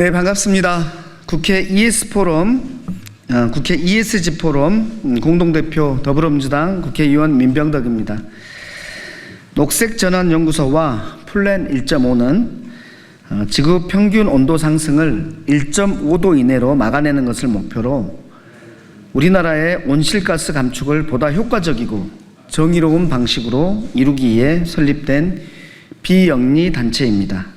네, 반갑습니다. 국회 국회 ESG 포럼 공동대표 더불어민주당 국회의원 민병덕입니다. 녹색전환연구소와 플랜 1.5는 지구 평균 온도 상승을 1.5도 이내로 막아내는 것을 목표로 우리나라의 온실가스 감축을 보다 효과적이고 정의로운 방식으로 이루기 위해 설립된 비영리 단체입니다.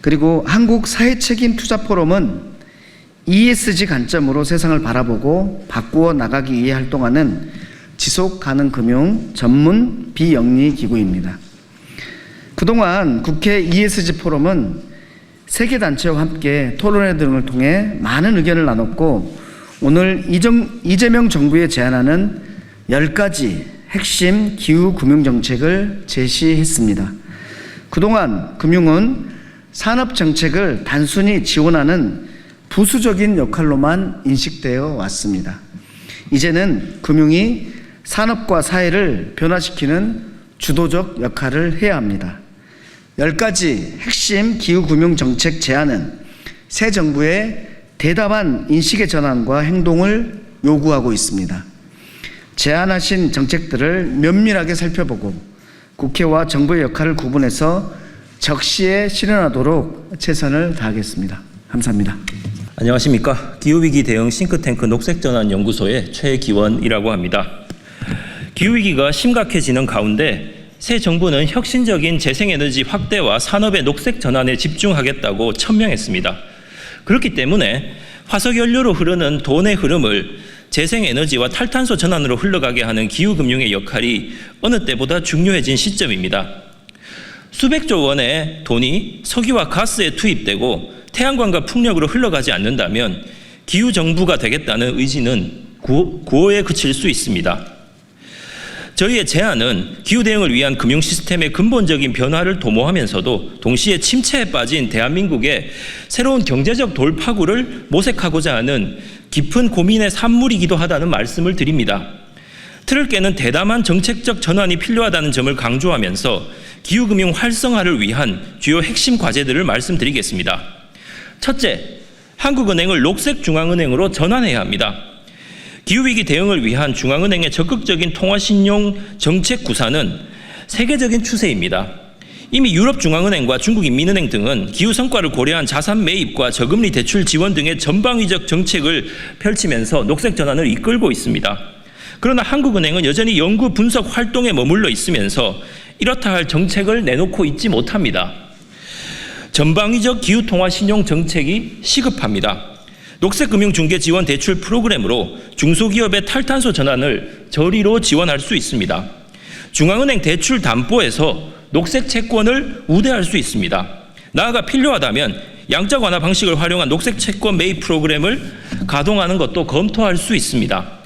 그리고 한국사회책임투자포럼은 ESG 관점으로 세상을 바라보고 바꾸어 나가기 위해 활동하는 지속가능금융 전문 비영리 기구입니다. 그동안 국회 ESG 포럼은 세계 단체와 함께 토론회 등을 통해 많은 의견을 나눴고, 오늘 이재명 정부에 제안하는 10가지 핵심 기후금융정책을 제시했습니다. 그동안 금융은 산업정책을 단순히 지원하는 부수적인 역할로만 인식되어 왔습니다. 이제는 금융이 산업과 사회를 변화시키는 주도적 역할을 해야 합니다. 10가지 핵심 기후금융정책 제안은 새 정부의 대담한 인식의 전환과 행동을 요구하고 있습니다. 제안하신 정책들을 면밀하게 살펴보고 국회와 정부의 역할을 구분해서 적시에 실현하도록 최선을 다하겠습니다. 감사합니다. 안녕하십니까. 기후위기 대응 싱크탱크 녹색전환연구소의 최기원이라고 합니다. 기후위기가 심각해지는 가운데 새 정부는 혁신적인 재생에너지 확대와 산업의 녹색 전환에 집중하겠다고 천명했습니다. 그렇기 때문에 화석연료로 흐르는 돈의 흐름을 재생에너지와 탈탄소 전환으로 흘러가게 하는 기후금융의 역할이 어느 때보다 중요해진 시점입니다. 수백조 원의 돈이 석유와 가스에 투입되고 태양광과 풍력으로 흘러가지 않는다면 기후정부가 되겠다는 의지는 구호에 그칠 수 있습니다. 저희의 제안은 기후대응을 위한 금융시스템의 근본적인 변화를 도모하면서도 동시에 침체에 빠진 대한민국의 새로운 경제적 돌파구를 모색하고자 하는 깊은 고민의 산물이기도 하다는 말씀을 드립니다. 틀을 깨는 대담한 정책적 전환이 필요하다는 점을 강조하면서 기후금융 활성화를 위한 주요 핵심 과제들을 말씀드리겠습니다. 첫째, 한국은행을 녹색중앙은행으로 전환해야 합니다. 기후위기 대응을 위한 중앙은행의 적극적인 통화신용 정책 구사는 세계적인 추세입니다. 이미 유럽중앙은행과 중국인민은행 등은 기후 성과를 고려한 자산 매입과 저금리 대출 지원 등의 전방위적 정책을 펼치면서 녹색 전환을 이끌고 있습니다. 그러나 한국은행은 여전히 연구 분석 활동에 머물러 있으면서 이렇다 할 정책을 내놓고 있지 못합니다. 전방위적 기후통화신용 정책이 시급합니다. 녹색금융중개지원 대출 프로그램으로 중소기업의 탈탄소 전환을 저리로 지원할 수 있습니다. 중앙은행 대출 담보에서 녹색 채권을 우대할 수 있습니다. 나아가 필요하다면 양적 완화 방식을 활용한 녹색 채권 매입 프로그램을 가동하는 것도 검토할 수 있습니다.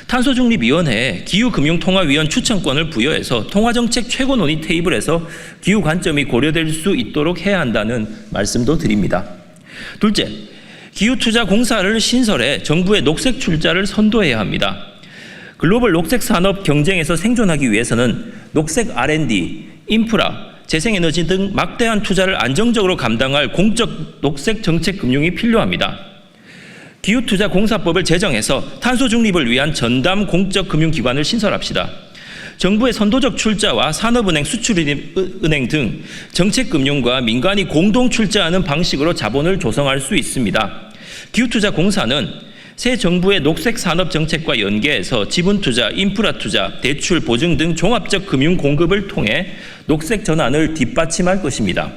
탄소중립위원회에 기후금융통화위원 추천권을 부여해서 통화정책 최고 논의 테이블에서 기후 관점이 고려될 수 있도록 해야 한다는 말씀도 드립니다. 둘째, 기후투자공사를 신설해 정부의 녹색 출자를 선도해야 합니다. 글로벌 녹색 산업 경쟁에서 생존하기 위해서는 녹색 R&D, 인프라, 재생에너지 등 막대한 투자를 안정적으로 감당할 공적 녹색 정책 금융이 필요합니다. 기후투자공사법을 제정해서 탄소 중립을 위한 전담 공적 금융기관을 신설합시다. 정부의 선도적 출자와 산업은행, 수출은행 등 정책금융과 민간이 공동 출자하는 방식으로 자본을 조성할 수 있습니다. 기후투자공사는 새 정부의 녹색 산업 정책과 연계해서 지분투자, 인프라투자, 대출, 보증 등 종합적 금융 공급을 통해 녹색 전환을 뒷받침할 것입니다.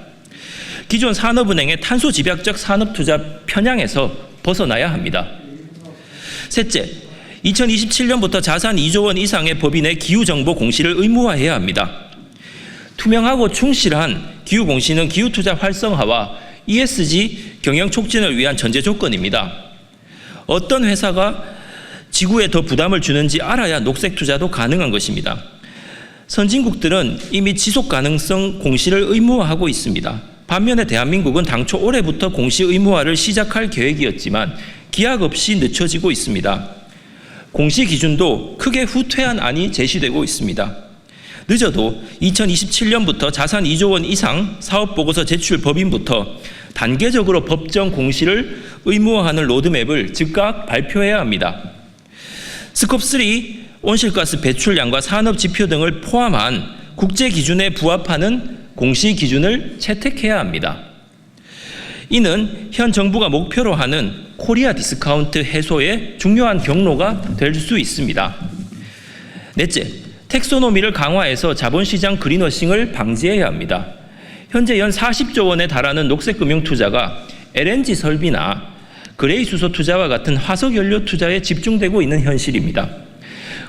기존 산업은행의 탄소 집약적 산업투자 편향에서 벗어나야 합니다. 셋째, 2027년부터 자산 2조 원 이상의 법인의 기후정보 공시를 의무화해야 합니다. 투명하고 충실한 기후공시는 기후투자 활성화와 ESG 경영 촉진을 위한 전제 조건입니다. 어떤 회사가 지구에 더 부담을 주는지 알아야 녹색 투자도 가능한 것입니다. 선진국들은 이미 지속가능성 공시를 의무화하고 있습니다. 반면에 대한민국은 당초 올해부터 공시 의무화를 시작할 계획이었지만 기약 없이 늦춰지고 있습니다. 공시 기준도 크게 후퇴한 안이 제시되고 있습니다. 늦어도 2027년부터 자산 2조 원 이상 사업보고서 제출 법인부터 단계적으로 법정 공시를 의무화하는 로드맵을 즉각 발표해야 합니다. 스콥3 온실가스 배출량과 산업 지표 등을 포함한 국제 기준에 부합하는 공시 기준을 채택해야 합니다. 이는 현 정부가 목표로 하는 코리아 디스카운트 해소의 중요한 경로가 될 수 있습니다. 넷째, 텍소노미를 강화해서 자본시장 그린워싱을 방지해야 합니다. 현재 연 40조 원에 달하는 녹색금융 투자가 LNG 설비나 그레이 수소 투자와 같은 화석연료 투자에 집중되고 있는 현실입니다.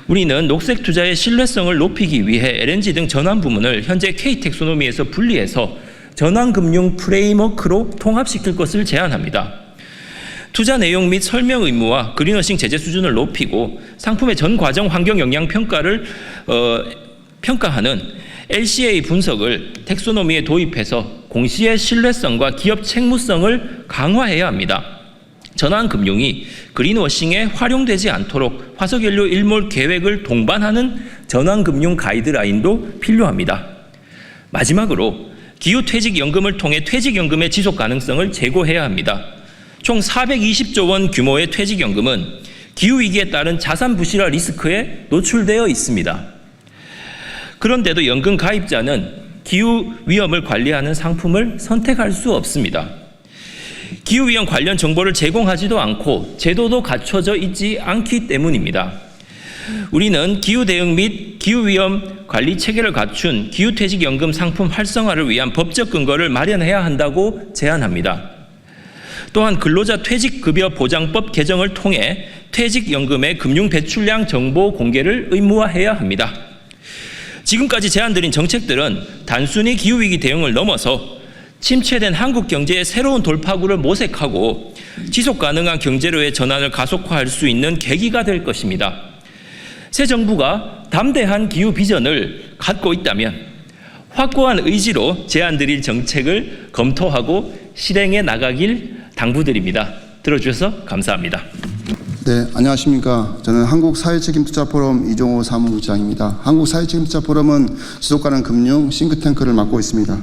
우리는 녹색 투자의 신뢰성을 높이기 위해 LNG 등 전환 부문을 현재 K텍소노미에서 분리해서 전환금융 프레임워크로 통합시킬 것을 제안합니다. 투자 내용 및 설명 의무와 그린워싱 제재 수준을 높이고 상품의 전 과정 환경 영향 평가를 평가하는 LCA 분석을 텍소노미에 도입해서 공시의 신뢰성과 기업 책무성을 강화해야 합니다. 전환금융이 그린워싱에 활용되지 않도록 화석연료 일몰 계획을 동반하는 전환금융 가이드라인도 필요합니다. 마지막으로 기후퇴직연금을 통해 퇴직연금의 지속 가능성을 제고해야 합니다. 총 420조 원 규모의 퇴직연금은 기후위기에 따른 자산 부실화 리스크에 노출되어 있습니다. 그런데도 연금 가입자는 기후 위험을 관리하는 상품을 선택할 수 없습니다. 기후위험 관련 정보를 제공하지도 않고 제도도 갖춰져 있지 않기 때문입니다. 우리는 기후대응 및 기후위험 관리 체계를 갖춘 기후퇴직연금 상품 활성화를 위한 법적 근거를 마련해야 한다고 제안합니다. 또한 근로자 퇴직급여 보장법 개정을 통해 퇴직연금의 금융배출량 정보 공개를 의무화해야 합니다. 지금까지 제안드린 정책들은 단순히 기후위기 대응을 넘어서 침체된 한국 경제의 새로운 돌파구를 모색하고 지속가능한 경제로의 전환을 가속화할 수 있는 계기가 될 것입니다. 새 정부가 담대한 기후 비전을 갖고 있다면 확고한 의지로 제안드릴 정책을 검토하고 실행해 나가길 당부드립니다. 들어주셔서 감사합니다. 네, 안녕하십니까. 저는 한국사회책임투자포럼 이종호 사무국장입니다. 한국사회책임투자포럼은 지속가능 금융 싱크탱크를 맡고 있습니다.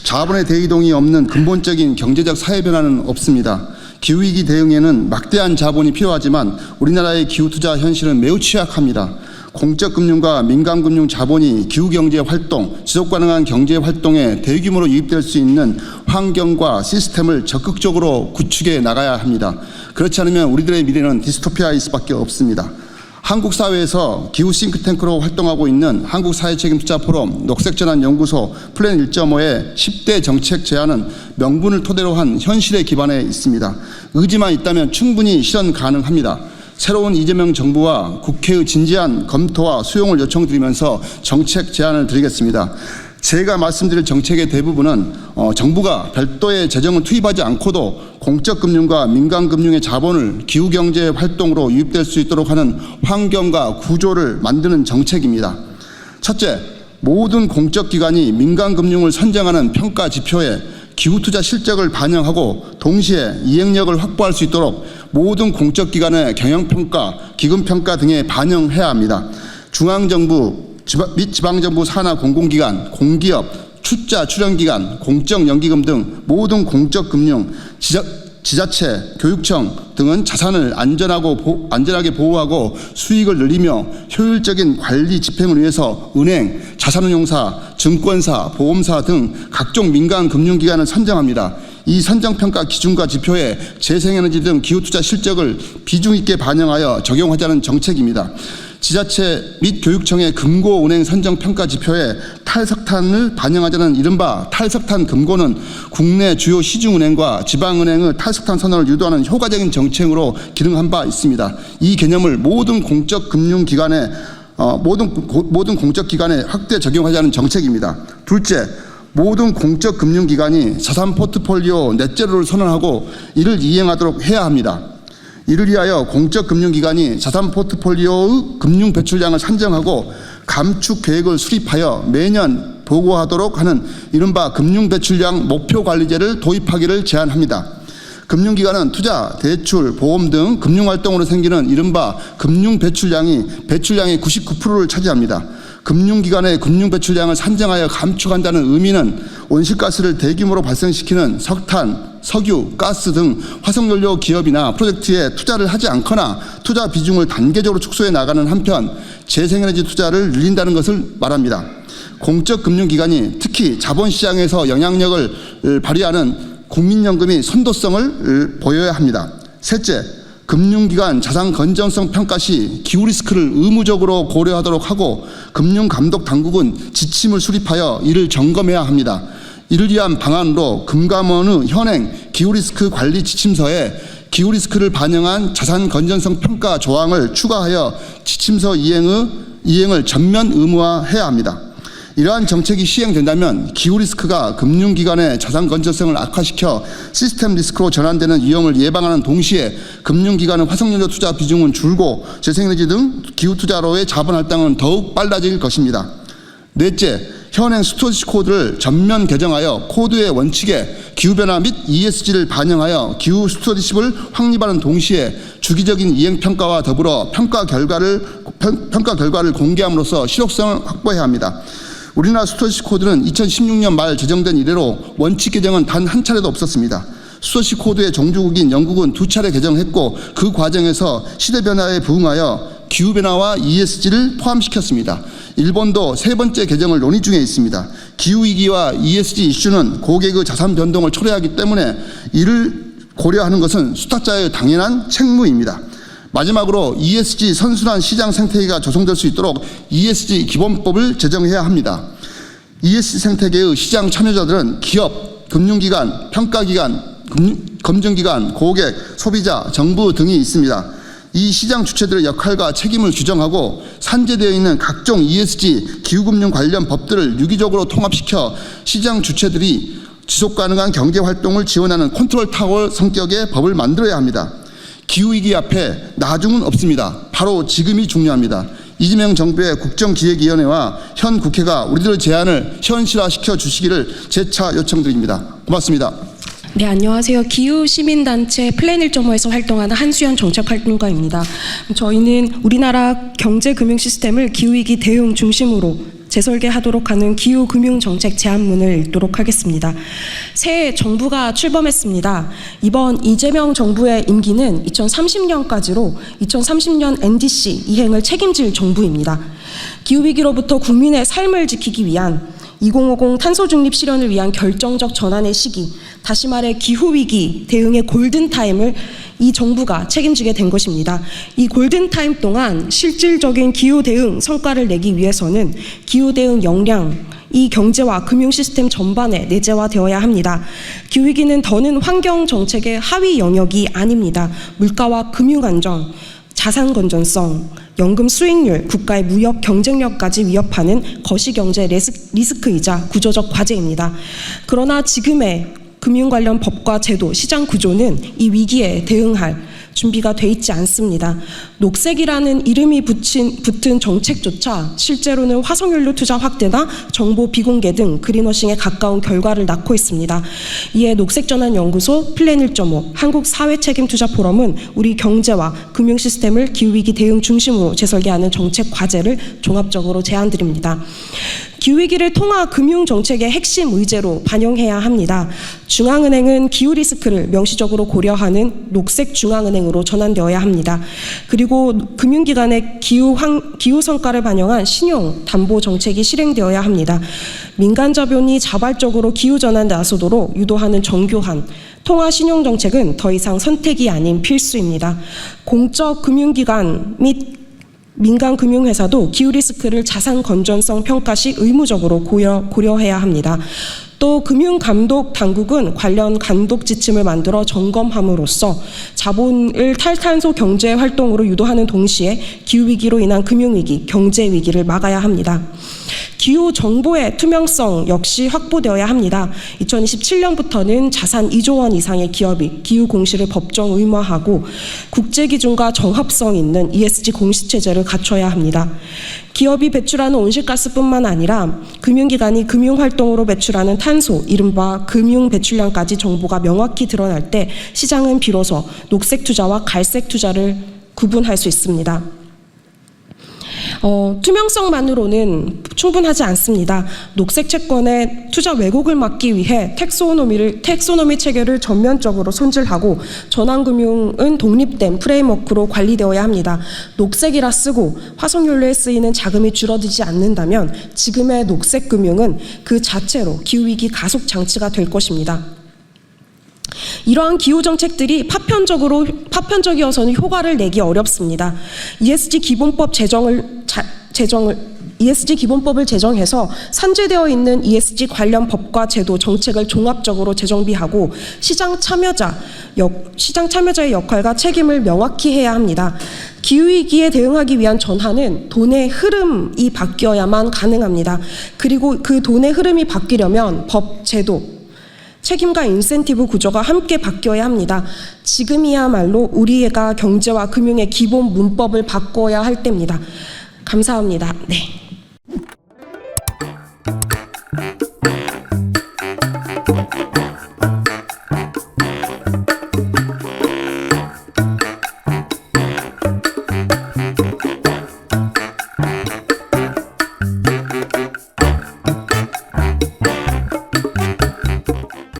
자본의 대이동이 없는 근본적인 경제적 사회 변화는 없습니다. 기후위기 대응에는 막대한 자본이 필요하지만 우리나라의 기후투자 현실은 매우 취약합니다. 공적금융과 민간금융 자본이 기후경제 활동, 지속가능한 경제 활동에 대규모로 유입될 수 있는 환경과 시스템을 적극적으로 구축해 나가야 합니다. 그렇지 않으면 우리들의 미래는 디스토피아일 수밖에 없습니다. 한국 사회에서 기후 싱크탱크로 활동하고 있는 한국사회책임투자포럼 녹색전환연구소 플랜 1.5의 10대 정책 제안은 명분을 토대로 한 현실에 기반해 있습니다. 의지만 있다면 충분히 실현 가능합니다. 새로운 이재명 정부와 국회의 진지한 검토와 수용을 요청드리면서 정책 제안을 드리겠습니다. 제가 말씀드릴 정책의 대부분은 정부가 별도의 재정을 투입하지 않고도 공적금융과 민간금융의 자본을 기후경제 활동으로 유입될 수 있도록 하는 환경과 구조를 만드는 정책입니다. 첫째, 모든 공적기관이 민간금융을 선정하는 평가 지표에 기후투자 실적을 반영하고 동시에 이행력을 확보할 수 있도록 모든 공적기관의 경영평가, 기금평가 등에 반영해야 합니다. 중앙정부 및 지방정부 산하 공공기관, 공기업, 출자 출연기관, 공적연기금 등 모든 공적금융, 지자체, 교육청 등은 자산을 안전하게 보호하고 수익을 늘리며 효율적인 관리 집행을 위해서 은행, 자산운용사, 증권사, 보험사 등 각종 민간 금융기관을 선정합니다. 이 선정평가 기준과 지표에 재생에너지 등 기후투자 실적을 비중 있게 반영하여 적용하자는 정책입니다. 지자체 및 교육청의 금고 은행 선정 평가 지표에 탈석탄을 반영하자는 이른바 탈석탄 금고는 국내 주요 시중은행과 지방은행의 탈석탄 선언을 유도하는 효과적인 정책으로 기능한 바 있습니다. 이 개념을 모든 공적금융기관에 모든 공적기관에 확대 적용하자는 정책입니다. 둘째, 모든 공적금융기관이 자산 포트폴리오 넷제로를 선언하고 이를 이행하도록 해야 합니다. 이를 위하여 공적금융기관이 자산 포트폴리오의 금융 배출량을 산정하고 감축 계획을 수립하여 매년 보고하도록 하는 이른바 금융 배출량 목표 관리제를 도입하기를 제안합니다. 금융기관은 투자, 대출, 보험 등 금융활동으로 생기는 이른바 금융 배출량의 99%를 차지합니다. 금융기관의 금융 배출량을 산정하여 감축한다는 의미는 온실가스를 대규모로 발생시키는 석탄, 석유, 가스 등 화석연료 기업이나 프로젝트에 투자를 하지 않거나 투자 비중을 단계적으로 축소해 나가는 한편 재생에너지 투자를 늘린다는 것을 말합니다. 공적 금융기관이 특히 자본시장에서 영향력을 발휘하는 국민연금이 선도성을 보여야 합니다. 셋째, 금융기관 자산 건전성 평가 시 기후 리스크를 의무적으로 고려하도록 하고 금융감독당국은 지침을 수립하여 이를 점검해야 합니다. 이를 위한 방안으로 금감원의 현행 기후리스크 관리 지침서에 기후리스크를 반영한 자산 건전성 평가 조항을 추가하여 지침서 이행을 전면 의무화해야 합니다. 이러한 정책이 시행된다면 기후리스크가 금융기관의 자산 건전성을 악화시켜 시스템 리스크로 전환되는 위험을 예방하는 동시에 금융기관의 화석연료 투자 비중은 줄고 재생에너지 등 기후투자로의 자본 할당은 더욱 빨라질 것입니다. 넷째, 현행 스튜어디십 코드를 전면 개정하여 코드의 원칙에 기후변화 및 ESG를 반영하여 기후 스튜어디십을 확립하는 동시에 주기적인 이행평가와 더불어 평가 결과를 공개함으로써 실효성을 확보해야 합니다. 우리나라 스튜어디십 코드는 2016년 말 제정된 이래로 원칙 개정은 단 한 차례도 없었습니다. 스튜어디십 코드의 종주국인 영국은 2차례 개정했고 그 과정에서 시대 변화에 부응하여 기후변화와 ESG를 포함시켰습니다. 일본도 3번째 개정을 논의 중에 있습니다. 기후위기와 ESG 이슈는 고객의 자산 변동을 초래하기 때문에 이를 고려하는 것은 수탁자의 당연한 책무입니다. 마지막으로 ESG 선순환 시장 생태계가 조성될 수 있도록 ESG 기본법을 제정해야 합니다. ESG 생태계의 시장 참여자들은 기업, 금융기관, 평가기관, 검증기관, 고객, 소비자, 정부 등이 있습니다. 이 시장 주체들의 역할과 책임을 규정하고 산재되어 있는 각종 ESG, 기후금융 관련 법들을 유기적으로 통합시켜 시장 주체들이 지속가능한 경제활동을 지원하는 컨트롤 타워 성격의 법을 만들어야 합니다. 기후위기 앞에 나중은 없습니다. 바로 지금이 중요합니다. 이재명 정부의 국정기획위원회와 현 국회가 우리들의 제안을 현실화시켜 주시기를 재차 요청드립니다. 고맙습니다. 네, 안녕하세요. 기후시민단체 플랜 1.5에서 활동하는 한수연 정책활동가입니다. 저희는 우리나라 경제금융 시스템을 기후위기 대응 중심으로 재설계하도록 하는 기후금융정책 제안문을 읽도록 하겠습니다. 새 정부가 출범했습니다. 이번 이재명 정부의 임기는 2030년까지로 2030년 NDC 이행을 책임질 정부입니다. 기후위기로부터 국민의 삶을 지키기 위한 2050 탄소중립 실현을 위한 결정적 전환의 시기, 다시 말해 기후위기 대응의 골든타임을 이 정부가 책임지게 된 것입니다. 이 골든타임 동안 실질적인 기후대응 성과를 내기 위해서는 기후대응 역량, 이 경제와 금융 시스템 전반에 내재화되어야 합니다. 기후위기는 더는 환경정책의 하위 영역이 아닙니다. 물가와 금융 안정, 자산 건전성, 연금 수익률, 국가의 무역 경쟁력까지 위협하는 거시경제 리스크이자 구조적 과제입니다. 그러나 지금의 금융 관련 법과 제도, 시장 구조는 이 위기에 대응할 준비가 돼 있지 않습니다. 녹색이라는 이름이 붙은 정책조차 실제로는 화석연료 투자 확대나 정보 비공개 등 그린워싱에 가까운 결과를 낳고 있습니다. 이에 녹색전환연구소 플랜 1.5 한국사회책임투자포럼은 우리 경제와 금융 시스템을 기후위기 대응 중심으로 재설계하는 정책 과제를 종합적으로 제안드립니다. 기후위기를 통화 금융정책의 핵심 의제로 반영해야 합니다. 중앙은행은 기후 리스크를 명시적으로 고려하는 녹색 중앙은행으로 전환되어야 합니다. 그리고 금융기관의 기후 성과를 반영한 신용 담보 정책이 실행되어야 합니다. 민간 자본이 자발적으로 기후 전환에 나서도록 유도하는 정교한 통화 신용 정책은 더 이상 선택이 아닌 필수입니다. 공적 금융기관 및 민간 금융회사도 기후 리스크를 자산 건전성 평가 시 의무적으로 고려해야 합니다. 또 금융감독 당국은 관련 감독 지침을 만들어 점검함으로써 자본을 탈탄소 경제 활동으로 유도하는 동시에 기후위기로 인한 금융위기, 경제위기를 막아야 합니다. 기후 정보의 투명성 역시 확보되어야 합니다. 2027년부터는 자산 2조 원 이상의 기업이 기후 공시를 법정 의무화하고 국제 기준과 정합성 있는 ESG 공시 체제를 갖춰야 합니다. 기업이 배출하는 온실가스뿐만 아니라 금융기관이 금융활동으로 배출하는 탄소, 이른바 금융 배출량까지 정보가 명확히 드러날 때 시장은 비로소 녹색 투자와 갈색 투자를 구분할 수 있습니다. 투명성만으로는 충분하지 않습니다. 녹색 채권의 투자 왜곡을 막기 위해 텍소노미 체계를 전면적으로 손질하고 전환금융은 독립된 프레임워크로 관리되어야 합니다. 녹색이라 쓰고 화석연료에 쓰이는 자금이 줄어들지 않는다면 지금의 녹색 금융은 그 자체로 기후위기 가속 장치가 될 것입니다. 이러한 기후 정책들이 파편적이어서는 효과를 내기 어렵습니다. ESG 기본법을 제정해서 산재되어 있는 ESG 관련 법과 제도, 정책을 종합적으로 재정비하고 시장 참여자의 역할과 책임을 명확히 해야 합니다. 기후위기에 대응하기 위한 전환은 돈의 흐름이 바뀌어야만 가능합니다. 그리고 그 돈의 흐름이 바뀌려면 법, 제도, 책임과 인센티브 구조가 함께 바뀌어야 합니다. 지금이야말로 우리가 경제와 금융의 기본 문법을 바꿔야 할 때입니다. 감사합니다. 네.